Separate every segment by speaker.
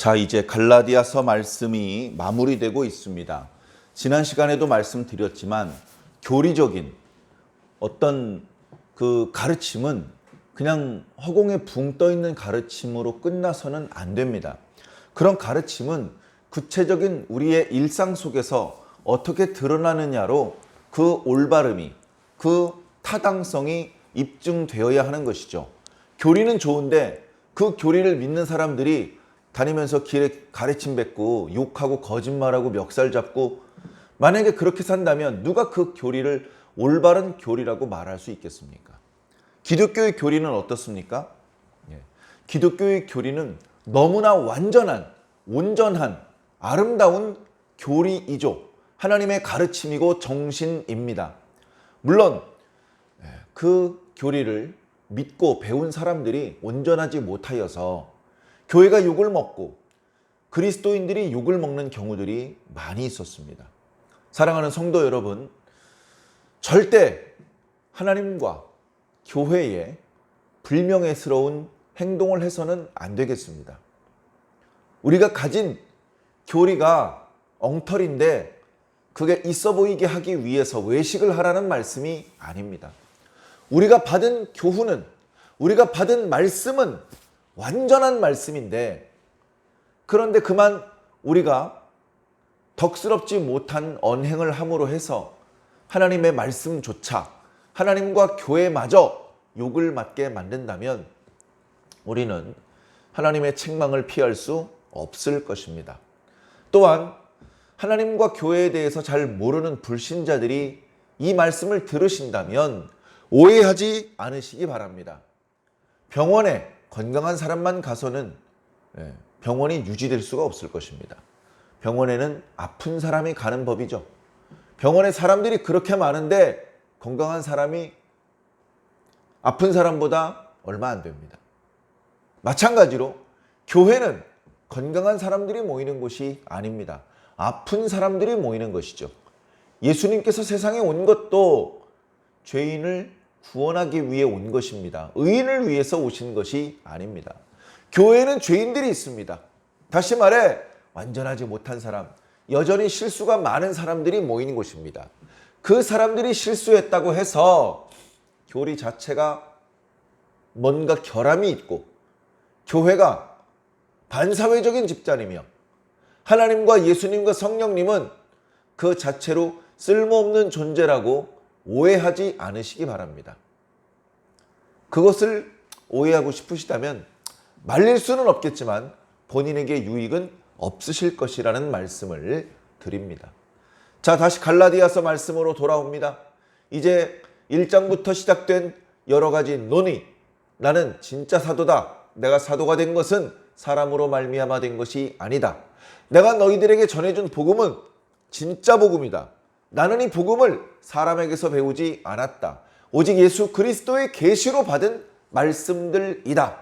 Speaker 1: 자, 이제 갈라디아서 말씀이 마무리되고 있습니다. 지난 시간에도 말씀드렸지만 교리적인 어떤 그 가르침은 그냥 허공에 붕 떠 있는 가르침으로 끝나서는 안 됩니다. 그런 가르침은 구체적인 우리의 일상 속에서 어떻게 드러나느냐로 그 올바름이, 그 타당성이 입증되어야 하는 것이죠. 교리는 좋은데 그 교리를 믿는 사람들이 다니면서 길에 가르침 뱉고 욕하고 거짓말하고 멱살 잡고, 만약에 그렇게 산다면 누가 그 교리를 올바른 교리라고 말할 수 있겠습니까? 기독교의 교리는 어떻습니까? 기독교의 교리는 너무나 완전한, 온전한, 아름다운 교리이죠. 하나님의 가르침이고 정신입니다. 물론 그 교리를 믿고 배운 사람들이 온전하지 못하여서 교회가 욕을 먹고 그리스도인들이 욕을 먹는 경우들이 많이 있었습니다. 사랑하는 성도 여러분, 절대 하나님과 교회에 불명예스러운 행동을 해서는 안 되겠습니다. 우리가 가진 교리가 엉터리인데 그게 있어 보이게 하기 위해서 외식을 하라는 말씀이 아닙니다. 우리가 받은 교훈은, 우리가 받은 말씀은 완전한 말씀인데, 그런데 그만 우리가 덕스럽지 못한 언행을 함으로 해서 하나님의 말씀조차, 하나님과 교회마저 욕을 맞게 만든다면 우리는 하나님의 책망을 피할 수 없을 것입니다. 또한 하나님과 교회에 대해서 잘 모르는 불신자들이 이 말씀을 들으신다면 오해하지 않으시기 바랍니다. 병원에 건강한 사람만 가서는 병원이 유지될 수가 없을 것입니다. 병원에는 아픈 사람이 가는 법이죠. 병원에 사람들이 그렇게 많은데 건강한 사람이 아픈 사람보다 얼마 안 됩니다. 마찬가지로 교회는 건강한 사람들이 모이는 곳이 아닙니다. 아픈 사람들이 모이는 것이죠. 예수님께서 세상에 온 것도 죄인을 구원하기 위해 온 것입니다. 의인을 위해서 오신 것이 아닙니다. 교회에는 죄인들이 있습니다. 다시 말해 완전하지 못한 사람, 여전히 실수가 많은 사람들이 모이는 곳입니다. 그 사람들이 실수했다고 해서 교리 자체가 뭔가 결함이 있고 교회가 반사회적인 집단이며 하나님과 예수님과 성령님은 그 자체로 쓸모없는 존재라고 오해하지 않으시기 바랍니다. 그것을 오해하고 싶으시다면 말릴 수는 없겠지만 본인에게 유익은 없으실 것이라는 말씀을 드립니다. 자, 다시 갈라디아서 말씀으로 돌아옵니다. 이제 1장부터 시작된 여러 가지 논의, 나는 진짜 사도다, 내가 사도가 된 것은 사람으로 말미암아 된 것이 아니다, 내가 너희들에게 전해준 복음은 진짜 복음이다, 나는 이 복음을 사람에게서 배우지 않았다, 오직 예수 그리스도의 계시로 받은 말씀들이다.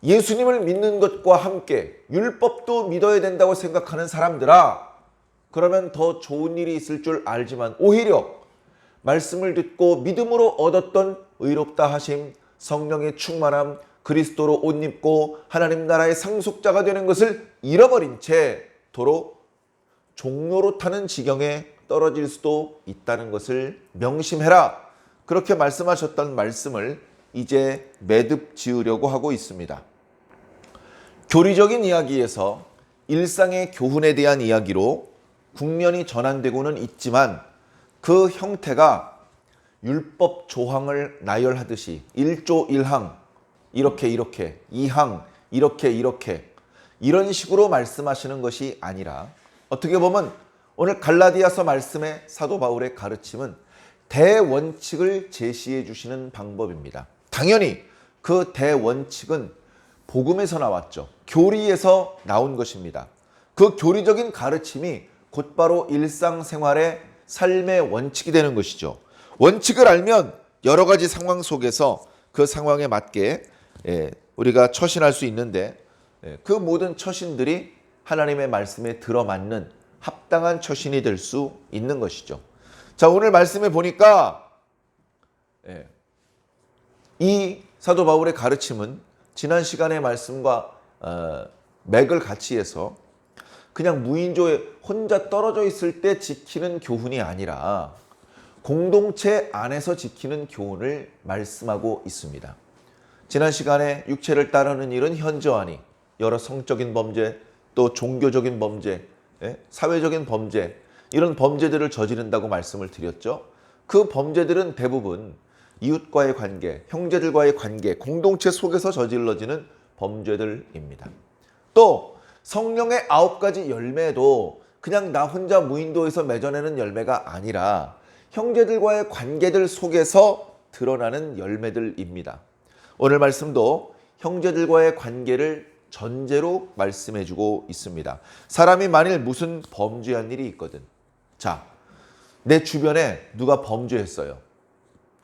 Speaker 1: 예수님을 믿는 것과 함께 율법도 믿어야 된다고 생각하는 사람들아, 그러면 더 좋은 일이 있을 줄 알지만 오히려 말씀을 듣고 믿음으로 얻었던 의롭다 하심, 성령의 충만함, 그리스도로 옷 입고 하나님 나라의 상속자가 되는 것을 잃어버린 채 도로 종로로 타는 지경에 떨어질 수도 있다는 것을 명심해라. 그렇게 말씀하셨던 말씀을 이제 매듭 지으려고 하고 있습니다. 교리적인 이야기에서 일상의 교훈에 대한 이야기로 국면이 전환되고는 있지만 그 형태가 율법 조항을 나열하듯이 1조 1항 이렇게 2항 이렇게 이런 식으로 말씀하시는 것이 아니라, 어떻게 보면 오늘 갈라디아서 말씀의 사도 바울의 가르침은 대원칙을 제시해 주시는 방법입니다. 당연히 그 대원칙은 복음에서 나왔죠. 교리에서 나온 것입니다. 그 교리적인 가르침이 곧바로 일상생활의 삶의 원칙이 되는 것이죠. 원칙을 알면 여러 가지 상황 속에서 그 상황에 맞게 우리가 처신할 수 있는데, 그 모든 처신들이 하나님의 말씀에 들어맞는 합당한 처신이 될 수 있는 것이죠. 자, 오늘 말씀에 보니까 이 사도 바울의 가르침은 지난 시간의 말씀과 맥을 같이 해서 그냥 무인조에 혼자 떨어져 있을 때 지키는 교훈이 아니라 공동체 안에서 지키는 교훈을 말씀하고 있습니다. 지난 시간에 육체를 따르는 일은 현저하니 여러 성적인 범죄, 또 종교적인 범죄, 사회적인 범죄, 이런 범죄들을 저지른다고 말씀을 드렸죠. 그 범죄들은 대부분 이웃과의 관계, 형제들과의 관계, 공동체 속에서 저질러지는 범죄들입니다. 또 성령의 9가지 열매도 그냥 나 혼자 무인도에서 맺어내는 열매가 아니라 형제들과의 관계들 속에서 드러나는 열매들입니다. 오늘 말씀도 형제들과의 관계를 전제로 말씀해주고 있습니다. 사람이 만일 무슨 범죄한 일이 있거든. 자, 내 주변에 누가 범죄했어요.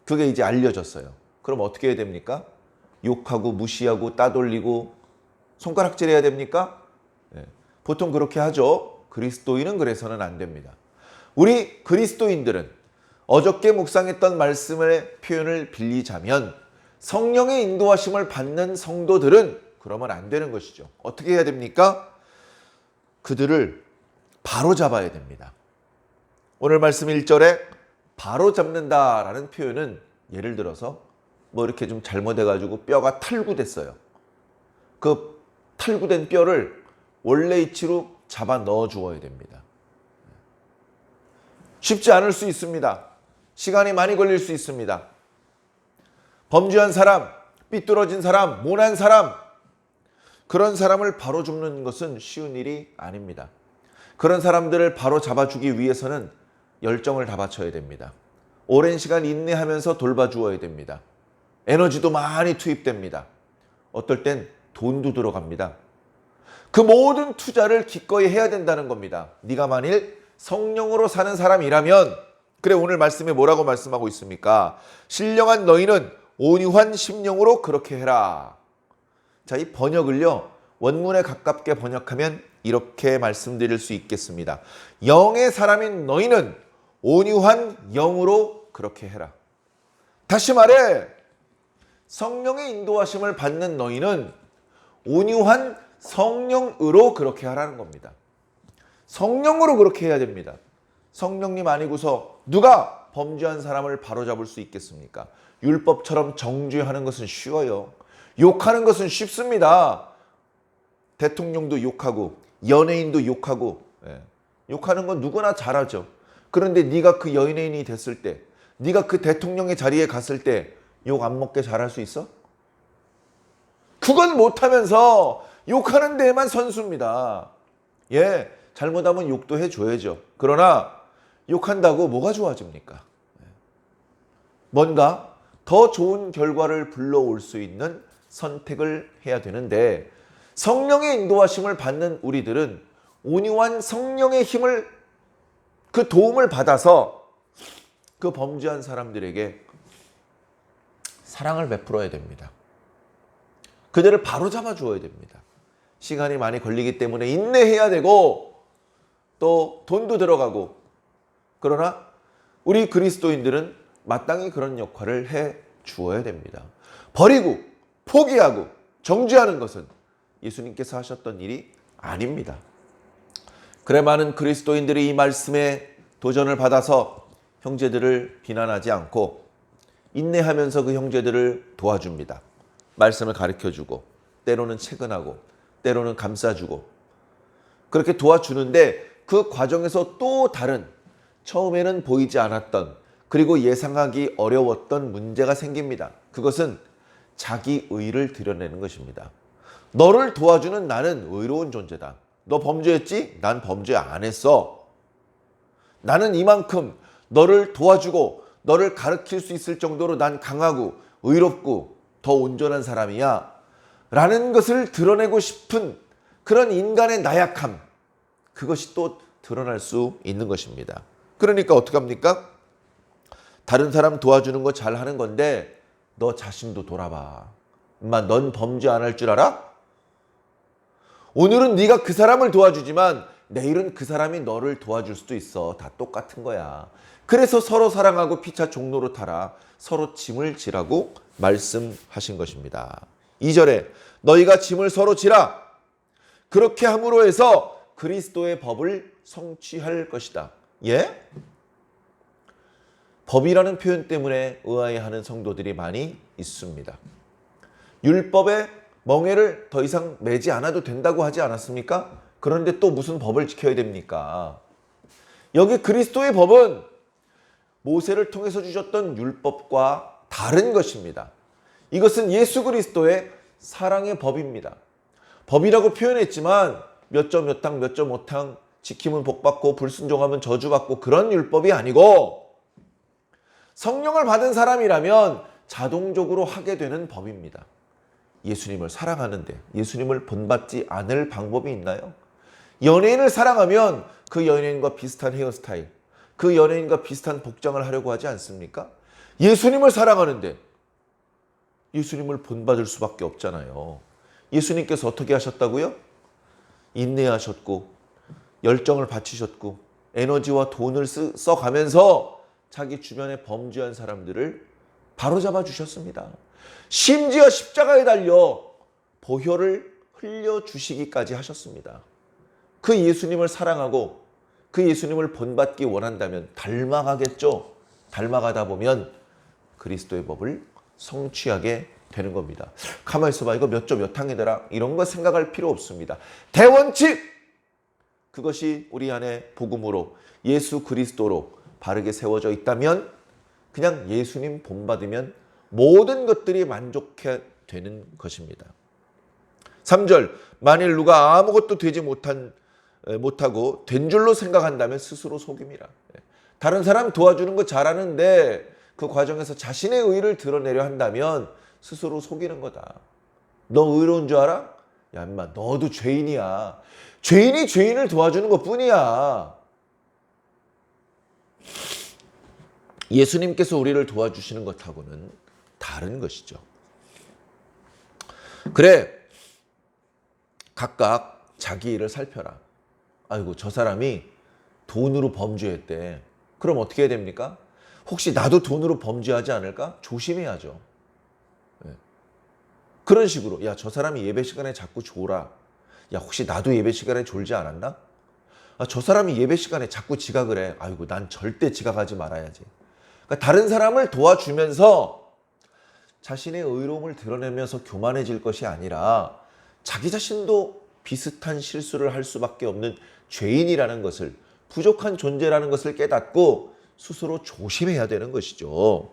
Speaker 1: 그게 이제 알려졌어요. 그럼 어떻게 해야 됩니까? 욕하고 무시하고 따돌리고 손가락질해야 됩니까? 보통 그렇게 하죠. 그리스도인은 그래서는 안 됩니다. 우리 그리스도인들은 어저께 묵상했던 말씀의 표현을 빌리자면 성령의 인도하심을 받는 성도들은 그러면 안 되는 것이죠. 어떻게 해야 됩니까? 그들을 바로잡아야 됩니다. 오늘 말씀 1절에 바로잡는다라는 표현은 예를 들어서 뭐 이렇게 좀 잘못해가지고 뼈가 탈구됐어요. 그 탈구된 뼈를 원래 위치로 잡아 넣어 주어야 됩니다. 쉽지 않을 수 있습니다. 시간이 많이 걸릴 수 있습니다. 범죄한 사람, 삐뚤어진 사람, 모난 사람, 그런 사람을 바로 잡는 것은 쉬운 일이 아닙니다. 그런 사람들을 바로 잡아주기 위해서는 열정을 다 바쳐야 됩니다. 오랜 시간 인내하면서 돌봐주어야 됩니다. 에너지도 많이 투입됩니다. 어떨 땐 돈도 들어갑니다. 그 모든 투자를 기꺼이 해야 된다는 겁니다. 네가 만일 성령으로 사는 사람이라면, 그래 오늘 말씀에 뭐라고 말씀하고 있습니까? 신령한 너희는 온유한 심령으로 그렇게 해라. 자, 이 번역을요, 원문에 가깝게 번역하면 이렇게 말씀드릴 수 있겠습니다. 영의 사람인 너희는 온유한 영으로 그렇게 해라. 다시 말해, 성령의 인도하심을 받는 너희는 온유한 성령으로 그렇게 하라는 겁니다. 성령으로 그렇게 해야 됩니다. 성령님 아니고서 누가 범죄한 사람을 바로잡을 수 있겠습니까? 율법처럼 정죄하는 것은 쉬워요. 욕하는 것은 쉽습니다. 대통령도 욕하고 연예인도 욕하고, 욕하는 건 누구나 잘하죠. 그런데 네가 그 연예인이 됐을 때, 네가 그 대통령의 자리에 갔을 때 욕 안 먹게 잘할 수 있어? 그건 못하면서 욕하는 데에만 선수입니다. 잘못하면 욕도 해줘야죠. 그러나 욕한다고 뭐가 좋아집니까? 뭔가 더 좋은 결과를 불러올 수 있는 선택을 해야 되는데, 성령의 인도하심을 받는 우리들은 온유한 성령의 힘을, 그 도움을 받아서 그 범죄한 사람들에게 사랑을 베풀어야 됩니다. 그들을 바로잡아 주어야 됩니다. 시간이 많이 걸리기 때문에 인내해야 되고 또 돈도 들어가고, 그러나 우리 그리스도인들은 마땅히 그런 역할을 해 주어야 됩니다. 버리고 포기하고 정죄하는 것은 예수님께서 하셨던 일이 아닙니다. 그래 많은 그리스도인들이 이 말씀에 도전을 받아서 형제들을 비난하지 않고 인내하면서 그 형제들을 도와줍니다. 말씀을 가르쳐주고, 때로는 채근하고, 때로는 감싸주고, 그렇게 도와주는데 그 과정에서 또 다른, 처음에는 보이지 않았던, 그리고 예상하기 어려웠던 문제가 생깁니다. 그것은 자기 의를 드러내는 것입니다. 너를 도와주는 나는 의로운 존재다. 너 범죄했지? 난 범죄 안 했어. 나는 이만큼 너를 도와주고 너를 가르칠 수 있을 정도로 난 강하고 의롭고 더 온전한 사람이야 라는 것을 드러내고 싶은 그런 인간의 나약함, 그것이 또 드러날 수 있는 것입니다. 그러니까 어떡합니까? 다른 사람 도와주는 거 잘하는 건데 너 자신도 돌아봐. 엄마, 넌 범죄 안 할 줄 알아? 오늘은 네가 그 사람을 도와주지만 내일은 그 사람이 너를 도와줄 수도 있어. 다 똑같은 거야. 그래서 서로 사랑하고 피차 종로로 타라. 서로 짐을 지라고 말씀하신 것입니다. 2절에 너희가 짐을 서로 지라. 그렇게 함으로 해서 그리스도의 법을 성취할 것이다. 예? 법이라는 표현 때문에 의아해하는 성도들이 많이 있습니다. 율법의 멍에를 더 이상 매지 않아도 된다고 하지 않았습니까? 그런데 또 무슨 법을 지켜야 됩니까? 여기 그리스도의 법은 모세를 통해서 주셨던 율법과 다른 것입니다. 이것은 예수 그리스도의 사랑의 법입니다. 법이라고 표현했지만 몇 점 몇 항 몇 점 못 항 지키면 복받고 불순종하면 저주받고 그런 율법이 아니고 성령을 받은 사람이라면 자동적으로 하게 되는 법입니다. 예수님을 사랑하는데 예수님을 본받지 않을 방법이 있나요? 연예인을 사랑하면 그 연예인과 비슷한 헤어스타일, 그 연예인과 비슷한 복장을 하려고 하지 않습니까? 예수님을 사랑하는데 예수님을 본받을 수밖에 없잖아요. 예수님께서 어떻게 하셨다고요? 인내하셨고 열정을 바치셨고 에너지와 돈을 써가면서 자기 주변에 범죄한 사람들을 바로잡아 주셨습니다. 심지어 십자가에 달려 보혈을 흘려주시기까지 하셨습니다. 그 예수님을 사랑하고 그 예수님을 본받기 원한다면 닮아가겠죠. 닮아가다 보면 그리스도의 법을 성취하게 되는 겁니다. 가만히 있어봐. 이거 몇 점 몇 항이더라. 이런 거 생각할 필요 없습니다. 대원칙! 그것이 우리 안에 복음으로 예수 그리스도로 바르게 세워져 있다면 그냥 예수님 본받으면 모든 것들이 만족해 되는 것입니다. 3절, 만일 누가 아무것도 되지 못하고 된 줄로 생각한다면 스스로 속임이라. 다른 사람 도와주는 거 잘하는데 그 과정에서 자신의 의를 드러내려 한다면 스스로 속이는 거다. 너 의로운 줄 알아? 야 인마 너도 죄인이야. 죄인이 죄인을 도와주는 것뿐이야. 예수님께서 우리를 도와주시는 것하고는 다른 것이죠. 그래, 각각 자기 일을 살펴라. 아이고 저 사람이 돈으로 범죄했대. 그럼 어떻게 해야 됩니까? 혹시 나도 돈으로 범죄하지 않을까? 조심해야죠. 그런 식으로 야 저 사람이 예배 시간에 자꾸 졸아. 야 혹시 나도 예배 시간에 졸지 않았나? 아, 저 사람이 예배 시간에 자꾸 지각을 해. 아이고 난 절대 지각하지 말아야지. 그러니까 다른 사람을 도와주면서 자신의 의로움을 드러내면서 교만해질 것이 아니라 자기 자신도 비슷한 실수를 할 수밖에 없는 죄인이라는 것을, 부족한 존재라는 것을 깨닫고 스스로 조심해야 되는 것이죠.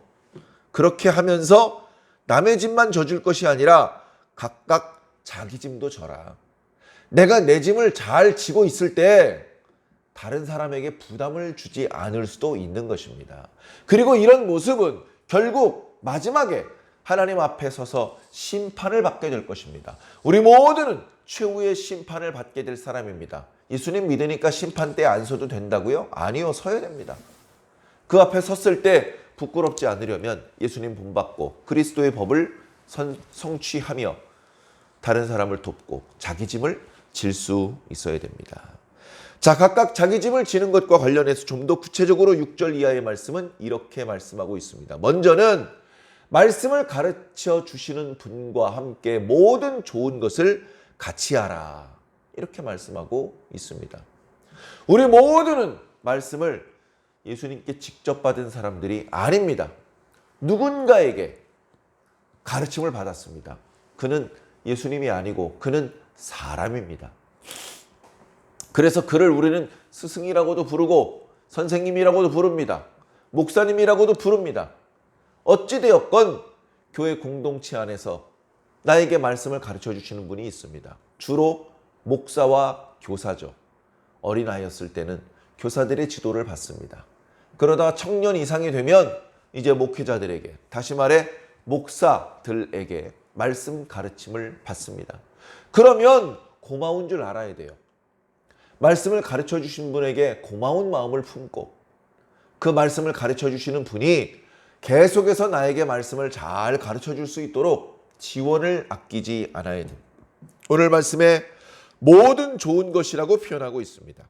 Speaker 1: 그렇게 하면서 남의 짐만 져줄 것이 아니라 각각 자기 짐도 져라. 내가 내 짐을 잘 지고 있을 때 다른 사람에게 부담을 주지 않을 수도 있는 것입니다. 그리고 이런 모습은 결국 마지막에 하나님 앞에 서서 심판을 받게 될 것입니다. 우리 모두는 최후의 심판을 받게 될 사람입니다. 예수님 믿으니까 심판 때 안 서도 된다고요? 아니요, 서야 됩니다. 그 앞에 섰을 때 부끄럽지 않으려면 예수님 본받고 그리스도의 법을 성취하며 다른 사람을 돕고 자기 짐을 질 수 있어야 됩니다. 자, 각각 자기 짐을 지는 것과 관련해서 좀 더 구체적으로 6절 이하의 말씀은 이렇게 말씀하고 있습니다. 먼저는 말씀을 가르쳐 주시는 분과 함께 모든 좋은 것을 같이 하라. 이렇게 말씀하고 있습니다. 우리 모두는 말씀을 예수님께 직접 받은 사람들이 아닙니다. 누군가에게 가르침을 받았습니다. 그는 예수님이 아니고 그는 사람입니다. 그래서 그를 우리는 스승이라고도 부르고 선생님이라고도 부릅니다. 목사님이라고도 부릅니다. 어찌되었건 교회 공동체 안에서 나에게 말씀을 가르쳐 주시는 분이 있습니다. 주로 목사와 교사죠. 어린아이였을 때는 교사들의 지도를 받습니다. 그러다가 청년 이상이 되면 이제 목회자들에게, 다시 말해 목사들에게 말씀 가르침을 받습니다. 그러면 고마운 줄 알아야 돼요. 말씀을 가르쳐 주신 분에게 고마운 마음을 품고 그 말씀을 가르쳐 주시는 분이 계속해서 나에게 말씀을 잘 가르쳐 줄 수 있도록 지원을 아끼지 않아야 됩니다. 오늘 말씀에 모든 좋은 것이라고 표현하고 있습니다.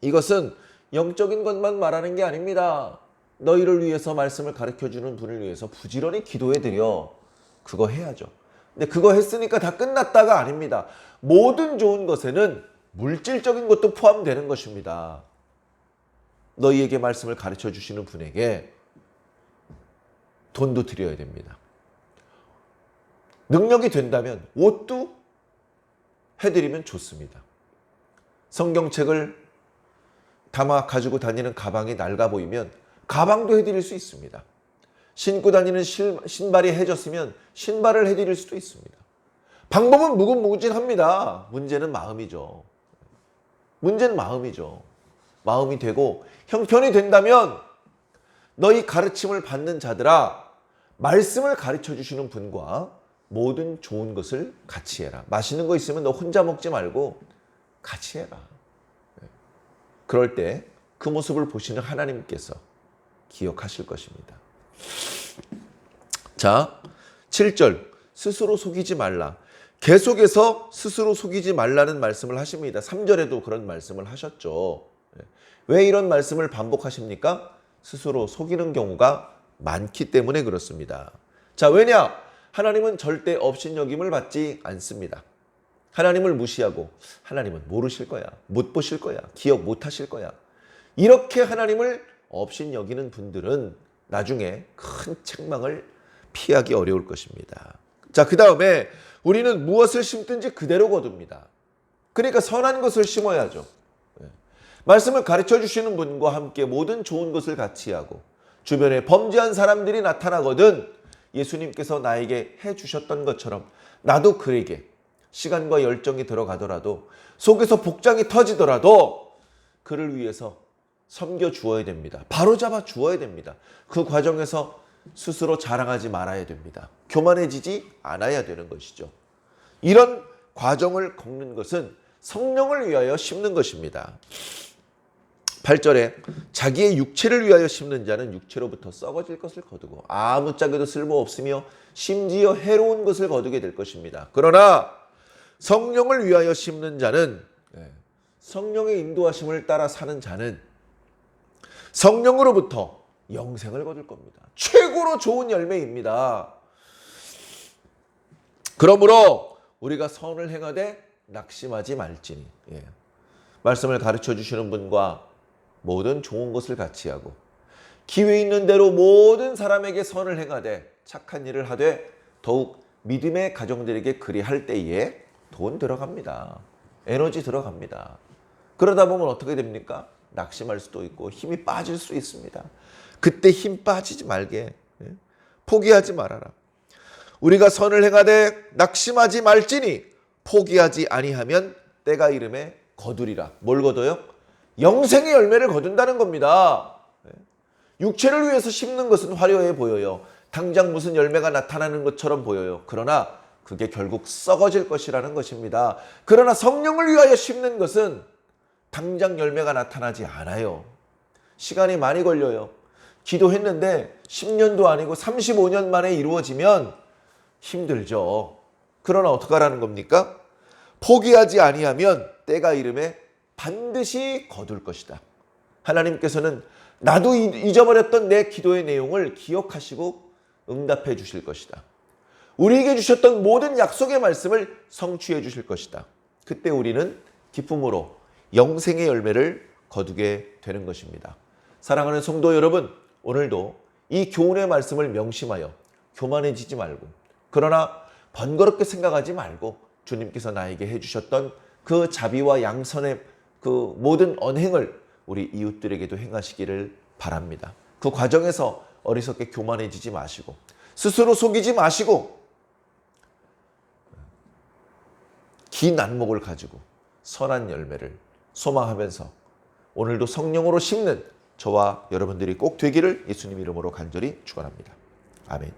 Speaker 1: 이것은 영적인 것만 말하는 게 아닙니다. 너희를 위해서 말씀을 가르쳐 주는 분을 위해서 부지런히 기도해 드려. 그거 해야죠. 근데 그거 했으니까 다 끝났다가 아닙니다. 모든 좋은 것에는 물질적인 것도 포함되는 것입니다. 너희에게 말씀을 가르쳐 주시는 분에게 돈도 드려야 됩니다. 능력이 된다면 옷도 해드리면 좋습니다. 성경책을 담아 가지고 다니는 가방이 낡아 보이면 가방도 해드릴 수 있습니다. 신고 다니는 신발이 해졌으면 신발을 해드릴 수도 있습니다. 방법은 무궁무진합니다. 문제는 마음이죠. 문제는 마음이죠. 마음이 되고 형편이 된다면 너희 가르침을 받는 자들아, 말씀을 가르쳐 주시는 분과 모든 좋은 것을 같이 해라. 맛있는 거 있으면 너 혼자 먹지 말고 같이 해라. 그럴 때 그 모습을 보시는 하나님께서 기억하실 것입니다. 자, 7절 스스로 속이지 말라. 계속해서 스스로 속이지 말라는 말씀을 하십니다. 3절에도 그런 말씀을 하셨죠. 왜 이런 말씀을 반복하십니까? 스스로 속이는 경우가 많기 때문에 그렇습니다. 자, 왜냐? 하나님은 절대 업신여김을 받지 않습니다. 하나님을 무시하고 하나님은 모르실 거야, 못 보실 거야, 기억 못 하실 거야, 이렇게 하나님을 업신여기는 분들은 나중에 큰 책망을 피하기 어려울 것입니다. 자, 그 다음에 우리는 무엇을 심든지 그대로 거둡니다. 그러니까 선한 것을 심어야죠. 말씀을 가르쳐 주시는 분과 함께 모든 좋은 것을 같이 하고 주변에 범죄한 사람들이 나타나거든 예수님께서 나에게 해주셨던 것처럼 나도 그에게 시간과 열정이 들어가더라도 속에서 복장이 터지더라도 그를 위해서 섬겨 주어야 됩니다. 바로잡아 주어야 됩니다. 그 과정에서 스스로 자랑하지 말아야 됩니다. 교만해지지 않아야 되는 것이죠. 이런 과정을 겪는 것은 성령을 위하여 심는 것입니다. 8절에 자기의 육체를 위하여 심는 자는 육체로부터 썩어질 것을 거두고 아무짝에도 쓸모없으며 심지어 해로운 것을 거두게 될 것입니다. 그러나 성령을 위하여 심는 자는, 성령의 인도하심을 따라 사는 자는 성령으로부터 영생을 거둘 겁니다. 최고로 좋은 열매입니다. 그러므로 우리가 선을 행하되 낙심하지 말지니, 말씀을 가르쳐 주시는 분과 모든 좋은 것을 같이 하고 기회 있는 대로 모든 사람에게 선을 행하되 착한 일을 하되 더욱 믿음의 가정들에게 그리할 때에 돈 들어갑니다. 에너지 들어갑니다. 그러다 보면 어떻게 됩니까? 낙심할 수도 있고 힘이 빠질 수 있습니다. 그때 힘 빠지지 말게, 포기하지 말아라. 우리가 선을 행하되 낙심하지 말지니 포기하지 아니하면 때가 이름에 거두리라. 뭘 거둬요? 영생의 열매를 거둔다는 겁니다. 육체를 위해서 심는 것은 화려해 보여요. 당장 무슨 열매가 나타나는 것처럼 보여요. 그러나 그게 결국 썩어질 것이라는 것입니다. 그러나 성령을 위하여 심는 것은 당장 열매가 나타나지 않아요. 시간이 많이 걸려요. 기도했는데 10년도 아니고 35년 만에 이루어지면 힘들죠. 그러나 어떡하라는 겁니까? 포기하지 아니하면 때가 이름에 반드시 거둘 것이다. 하나님께서는 나도 잊어버렸던 내 기도의 내용을 기억하시고 응답해 주실 것이다. 우리에게 주셨던 모든 약속의 말씀을 성취해 주실 것이다. 그때 우리는 기쁨으로 영생의 열매를 거두게 되는 것입니다. 사랑하는 성도 여러분, 오늘도 이 교훈의 말씀을 명심하여 교만해지지 말고, 그러나 번거롭게 생각하지 말고 주님께서 나에게 해주셨던 그 자비와 양선의 그 모든 언행을 우리 이웃들에게도 행하시기를 바랍니다. 그 과정에서 어리석게 교만해지지 마시고 스스로 속이지 마시고 긴 안목을 가지고 선한 열매를 소망하면서 오늘도 성령으로 심는 저와 여러분들이 꼭 되기를 예수님 이름으로 간절히 축원합니다. 아멘.